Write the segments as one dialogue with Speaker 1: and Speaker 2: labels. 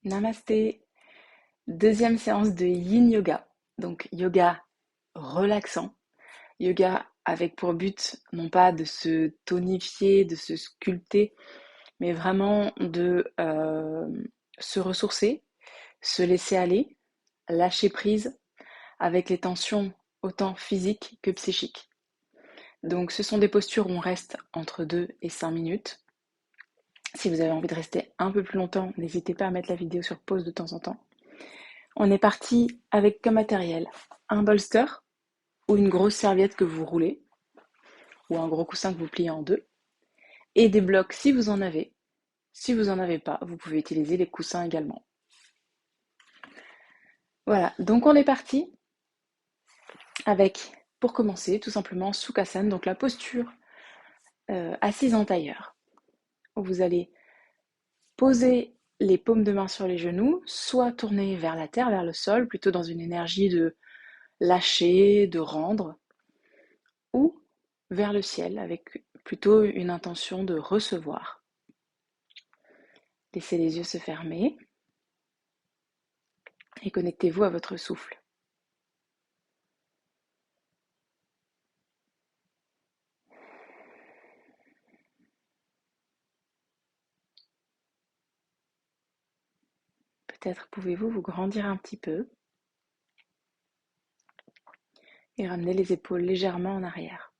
Speaker 1: Namasté, deuxième séance de Yin Yoga. Donc yoga relaxant, yoga avec pour but non pas de se tonifier, de se sculpter, mais vraiment de se ressourcer, se laisser aller, lâcher prise avec les tensions autant physiques que psychiques. Donc ce sont des postures où on reste entre 2 et 5 minutes. Si vous avez envie de rester un peu plus longtemps, n'hésitez pas à mettre la vidéo sur pause de temps en temps. On est parti avec comme matériel un bolster ou une grosse serviette que vous roulez, ou un gros coussin que vous pliez en deux, et des blocs si vous en avez. Si vous n'en avez pas, vous pouvez utiliser les coussins également. Voilà, donc on est parti avec, pour commencer, tout simplement Sukhasana, donc la posture assise en tailleur. Vous allez poser les paumes de main sur les genoux, soit tourner vers la terre, vers le sol, plutôt dans une énergie de lâcher, de rendre, ou vers le ciel avec plutôt une intention de recevoir. Laissez les yeux se fermer et connectez-vous à votre souffle. Peut-être pouvez-vous vous grandir un petit peu et ramener les épaules légèrement en arrière.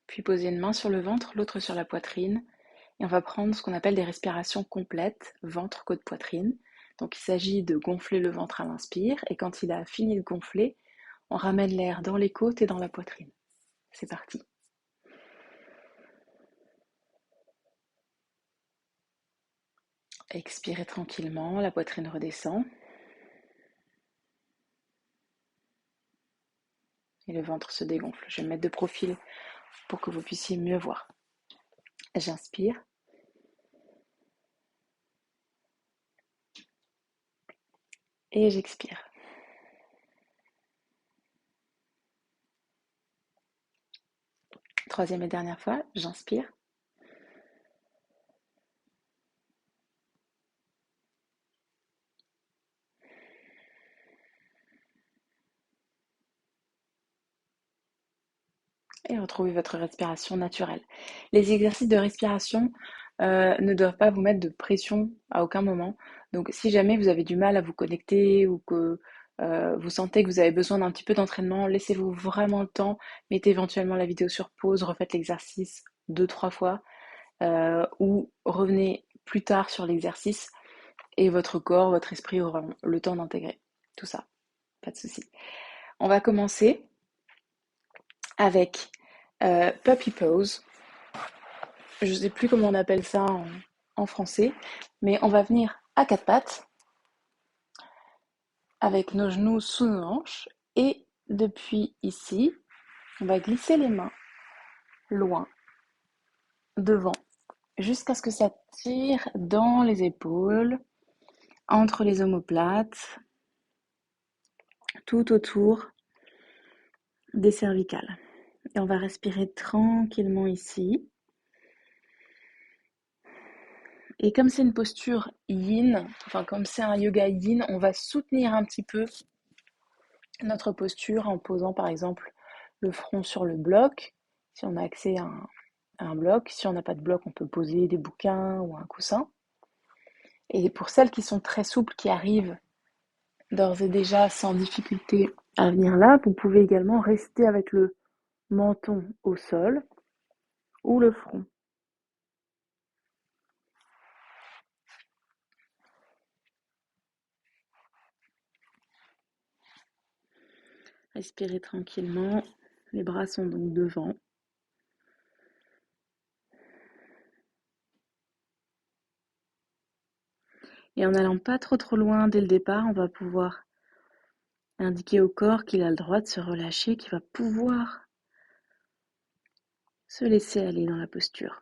Speaker 1: Puis posez une main sur le ventre, l'autre sur la poitrine. Et on va prendre ce qu'on appelle des respirations complètes, ventre, côte, poitrine. Donc il s'agit de gonfler le ventre à l'inspire. Et quand il a fini de gonfler, on ramène l'air dans les côtes et dans la poitrine. C'est parti. Expirez tranquillement, la poitrine redescend. Et le ventre se dégonfle. Je vais me mettre de profil pour que vous puissiez mieux voir. J'inspire. Et j'expire. Troisième et dernière fois, j'inspire. Et retrouvez votre respiration naturelle. Les exercices de respiration ne doivent pas vous mettre de pression à aucun moment. Donc si jamais vous avez du mal à vous connecter ou que vous sentez que vous avez besoin d'un petit peu d'entraînement, laissez-vous vraiment le temps, mettez éventuellement la vidéo sur pause, refaites l'exercice 2-3 fois ou revenez plus tard sur l'exercice et votre corps, votre esprit auront le temps d'intégrer tout ça. Pas de souci. On va commencer avec Puppy Pose. Je ne sais plus comment on appelle ça en français, mais on va venir à quatre pattes avec nos genoux sous nos hanches et depuis ici, on va glisser les mains loin, devant, jusqu'à ce que ça tire dans les épaules, entre les omoplates, tout autour des cervicales. Et on va respirer tranquillement ici. Et comme c'est une posture yin, enfin comme c'est un yoga yin, on va soutenir un petit peu notre posture en posant par exemple le front sur le bloc, si on a accès à un bloc. Si on n'a pas de bloc, on peut poser des bouquins ou un coussin. Et pour celles qui sont très souples, qui arrivent d'ores et déjà sans difficulté à venir là, vous pouvez également rester avec le menton au sol ou le front. Respirez tranquillement. Les bras sont donc devant. Et en n'allant pas trop loin dès le départ, on va pouvoir indiquer au corps qu'il a le droit de se relâcher, qu'il va pouvoir se laisser aller dans la posture.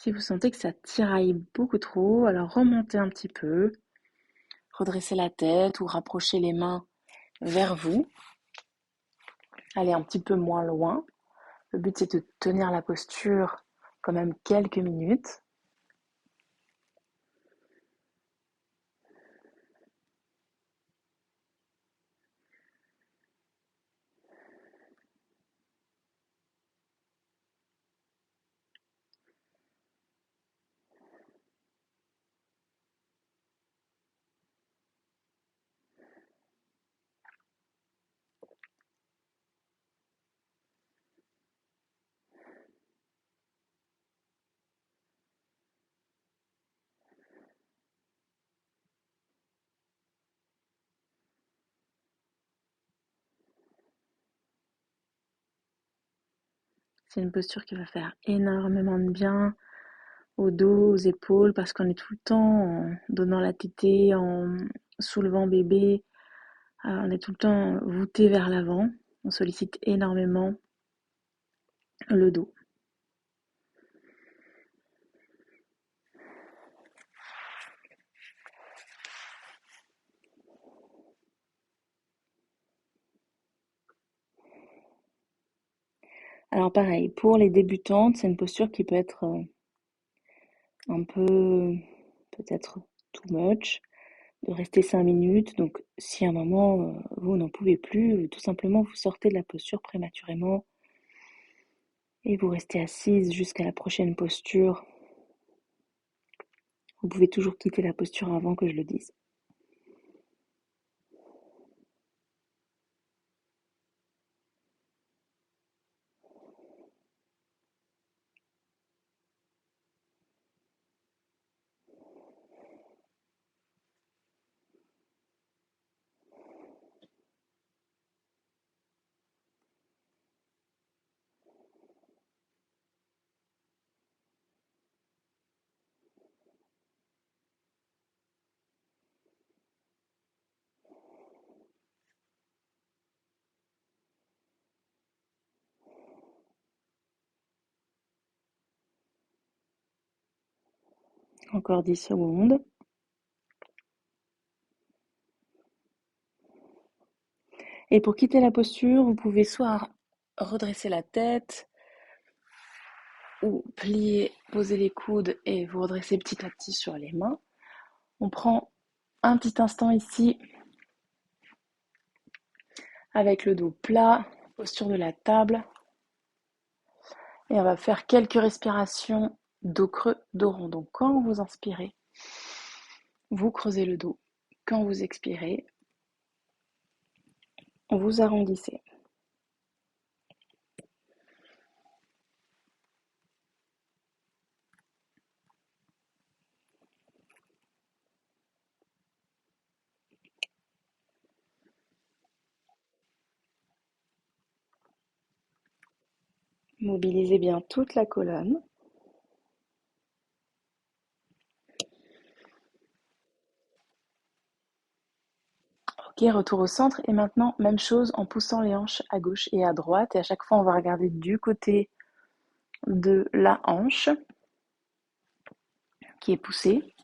Speaker 1: Si vous sentez que ça tiraille beaucoup trop, alors remontez un petit peu, redressez la tête ou rapprochez les mains vers vous. Allez un petit peu moins loin. Le but, c'est de tenir la posture quand même quelques minutes. C'est une posture qui va faire énormément de bien au dos, aux épaules, parce qu'on est tout le temps en donnant la tétée, en soulevant bébé, on est tout le temps voûté vers l'avant. On sollicite énormément le dos. Alors pareil, pour les débutantes, c'est une posture qui peut être un peu peut-être too much, de rester 5 minutes. Donc si à un moment vous n'en pouvez plus, tout simplement vous sortez de la posture prématurément et vous restez assise jusqu'à la prochaine posture. Vous pouvez toujours quitter la posture avant que je le dise. Encore 10 secondes. Et pour quitter la posture, vous pouvez soit redresser la tête ou plier, poser les coudes et vous redresser petit à petit sur les mains. On prend un petit instant ici avec le dos plat, posture de la table. Et on va faire quelques respirations dos creux, dos rond. Donc quand vous inspirez, vous creusez le dos. Quand vous expirez, vous arrondissez. Mobilisez bien toute la colonne. Ok, retour au centre. Et maintenant, même chose en poussant les hanches à gauche et à droite. Et à chaque fois, on va regarder du côté de la hanche qui est poussée.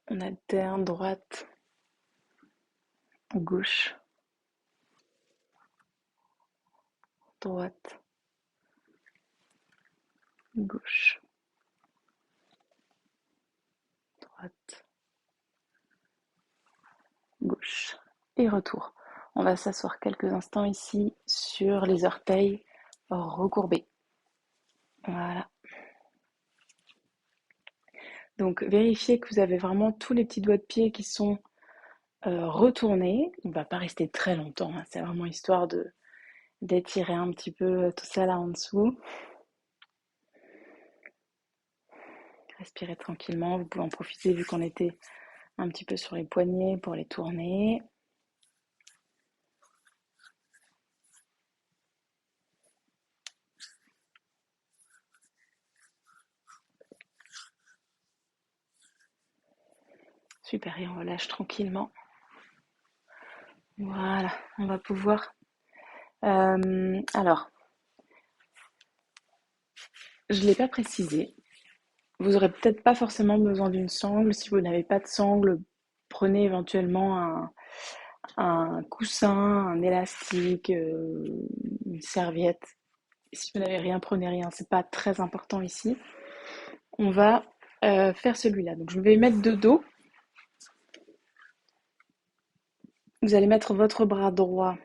Speaker 1: On alterne droite, gauche, droite, gauche, droite, gauche. Et retour. On va s'asseoir quelques instants ici sur les orteils recourbés. Voilà. Donc vérifiez que vous avez vraiment tous les petits doigts de pied qui sont retournés. On ne va pas rester très longtemps, hein. C'est vraiment histoire d'étirer un petit peu tout ça là en dessous. Respirez tranquillement. Vous pouvez en profiter vu qu'on était un petit peu sur les poignets pour les tourner. Super, et on relâche tranquillement. Voilà, on va pouvoir... alors, Je ne l'ai pas précisé. Vous aurez peut-être pas forcément besoin d'une sangle. Si vous n'avez pas de sangle, prenez éventuellement un coussin, un élastique, une serviette. Si vous n'avez rien, prenez rien. C'est pas très important ici. On va faire celui-là. Donc je vais mettre de dos. Vous allez mettre votre bras droit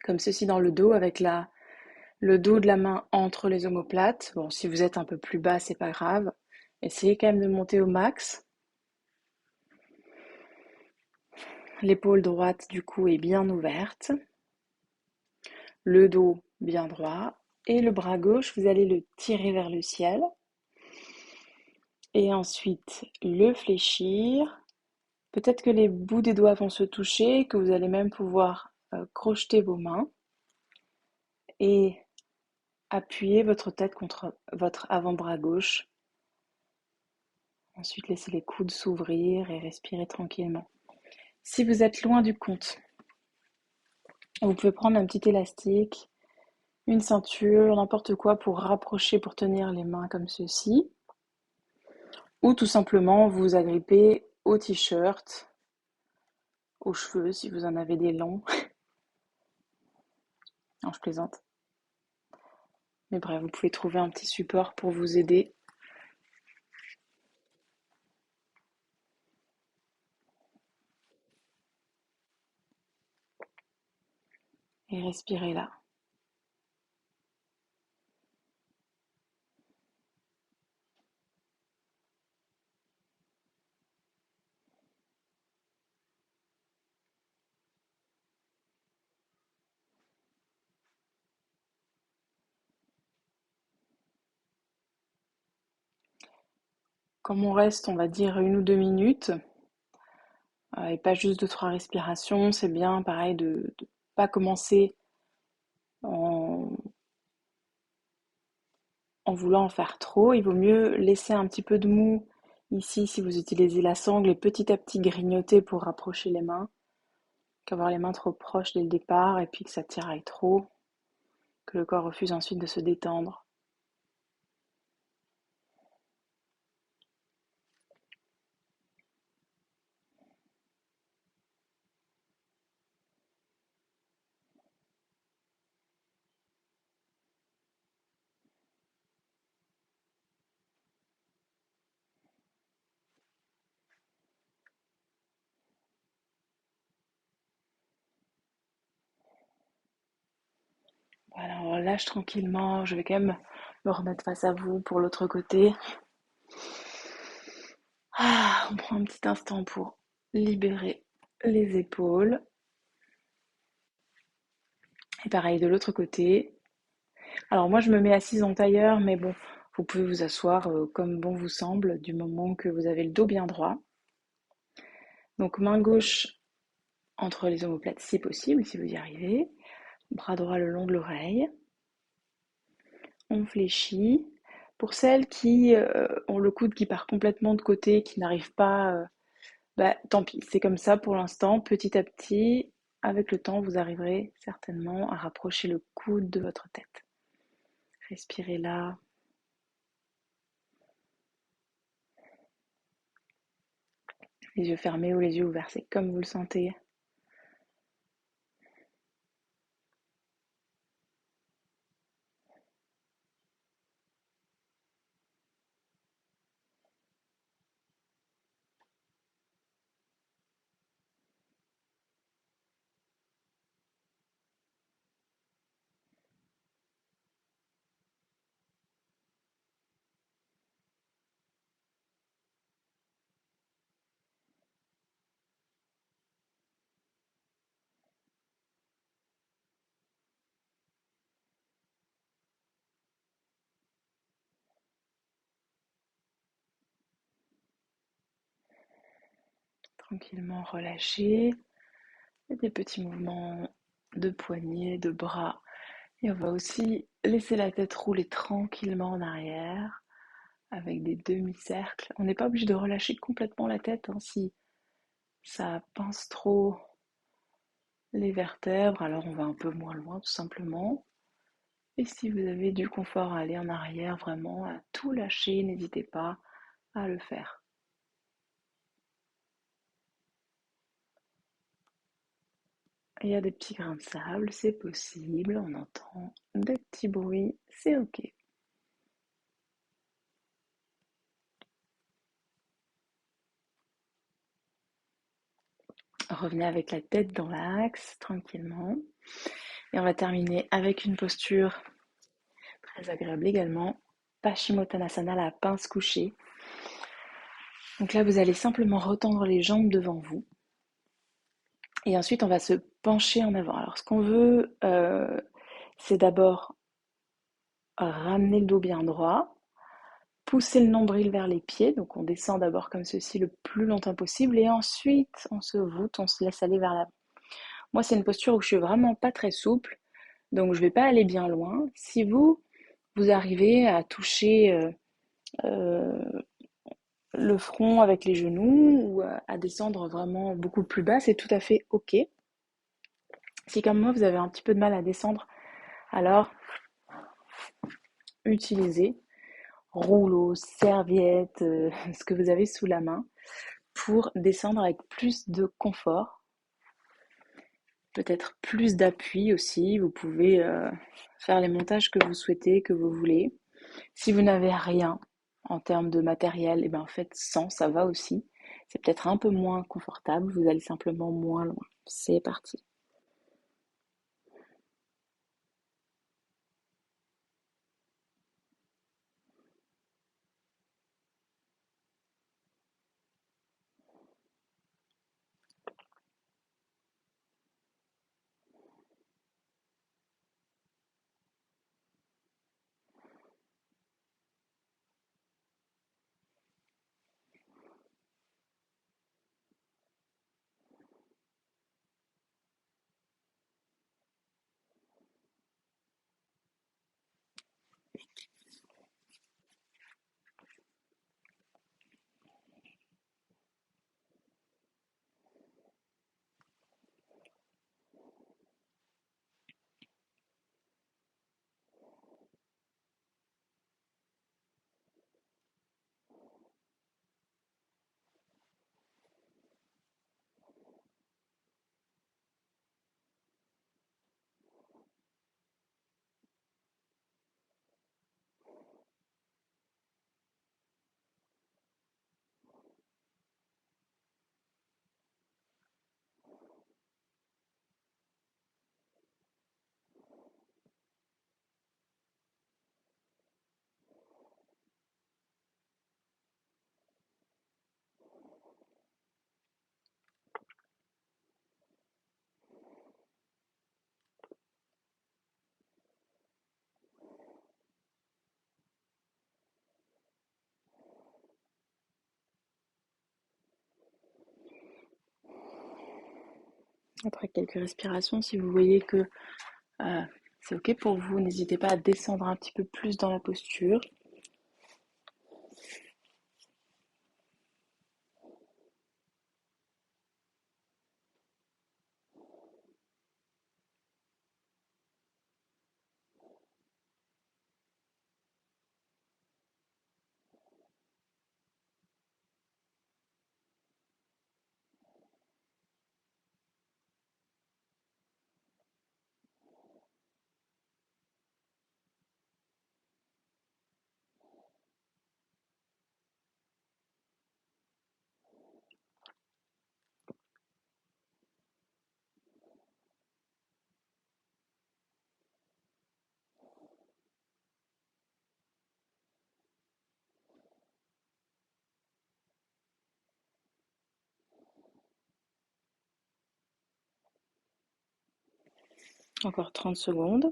Speaker 1: comme ceci dans le dos avec le dos de la main entre les omoplates. Bon, si vous êtes un peu plus bas, c'est pas grave. Essayez quand même de monter au max. L'épaule droite du cou est bien ouverte. Le dos bien droit. Et le bras gauche, vous allez le tirer vers le ciel. Et ensuite, le fléchir. Peut-être que les bouts des doigts vont se toucher, que vous allez même pouvoir crocheter vos mains et appuyer votre tête contre votre avant-bras gauche. Ensuite, laissez les coudes s'ouvrir et respirer tranquillement. Si vous êtes loin du compte, vous pouvez prendre un petit élastique, une ceinture, n'importe quoi pour rapprocher, pour tenir les mains comme ceci. Ou tout simplement vous agripper au t-shirt, aux cheveux si vous en avez des longs. Non, je plaisante. Mais bref, vous pouvez trouver un petit support pour vous aider. Et respirez là. Comme on reste, on va dire 1 ou 2 minutes, et pas juste 2-3 respirations, c'est bien pareil de ne pas commencer en, en voulant en faire trop. Il vaut mieux laisser un petit peu de mou ici si vous utilisez la sangle et petit à petit grignoter pour rapprocher les mains, qu'avoir les mains trop proches dès le départ et puis que ça tiraille trop, que le corps refuse ensuite de se détendre. Voilà, on relâche tranquillement. Je vais quand même me remettre face à vous pour l'autre côté. On prend un petit instant pour libérer les épaules. Et pareil de l'autre côté. Alors moi je me mets assise en tailleur, mais bon, vous pouvez vous asseoir comme bon vous semble, du moment que vous avez le dos bien droit. Donc main gauche entre les omoplates si possible, si vous y arrivez. Bras droit le long de l'oreille. On fléchit. Pour celles qui ont le coude qui part complètement de côté, qui n'arrivent pas, tant pis, c'est comme ça pour l'instant. Petit à petit, avec le temps, vous arriverez certainement à rapprocher le coude de votre tête. Respirez là. Les yeux fermés ou les yeux ouverts, c'est comme vous le sentez. Tranquillement relâchez. Et des petits mouvements de poignets, de bras. Et on va aussi laisser la tête rouler tranquillement en arrière avec des demi-cercles. On n'est pas obligé de relâcher complètement la tête hein, si ça pince trop les vertèbres. Alors on va un peu moins loin tout simplement. Et si vous avez du confort à aller en arrière, vraiment, à tout lâcher, n'hésitez pas à le faire. Il y a des petits grains de sable, c'est possible, on entend des petits bruits, c'est ok. Revenez avec la tête dans l'axe, tranquillement. Et on va terminer avec une posture très agréable également. Paschimottanasana, la pince couchée. Donc là, vous allez simplement retendre les jambes devant vous. Et ensuite, on va se pencher en avant. Alors, ce qu'on veut, c'est d'abord ramener le dos bien droit, pousser le nombril vers les pieds. Donc, on descend d'abord comme ceci le plus longtemps possible. Et ensuite, on se voûte, on se laisse aller vers l'avant. Moi, c'est une posture où je suis vraiment pas très souple. Donc, je ne vais pas aller bien loin. Si vous arrivez à toucher euh, le front avec les genoux ou à descendre vraiment beaucoup plus bas, c'est tout à fait ok. Si comme moi vous avez un petit peu de mal à descendre, alors utilisez rouleau, serviette, ce que vous avez sous la main pour descendre avec plus de confort, peut-être plus d'appui aussi. Vous pouvez faire les montages que vous souhaitez, que vous voulez. Si vous n'avez rien en termes de matériel, et ben faites sans, ça va aussi. C'est peut-être un peu moins confortable, vous allez simplement moins loin. C'est parti. Après quelques respirations, si vous voyez que c'est ok pour vous, n'hésitez pas à descendre un petit peu plus dans la posture. Encore 30 secondes.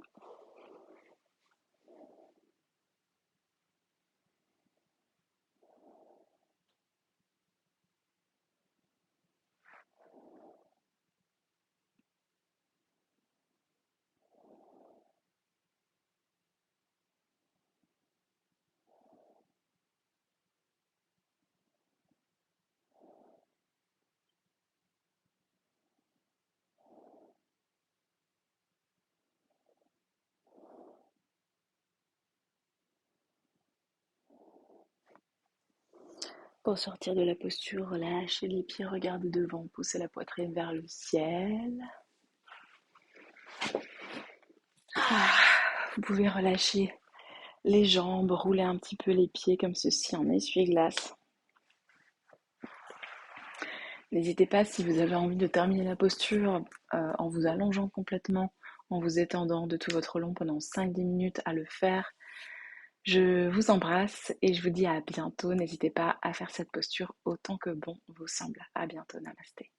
Speaker 1: Pour sortir de la posture, relâchez les pieds, regardez devant, poussez la poitrine vers le ciel. Vous pouvez relâcher les jambes, rouler un petit peu les pieds comme ceci en essuie-glace. N'hésitez pas si vous avez envie de terminer la posture en vous allongeant complètement, en vous étendant de tout votre long pendant 5-10 minutes à le faire. Je vous embrasse et je vous dis à bientôt. N'hésitez pas à faire cette posture autant que bon vous semble. À bientôt, namasté.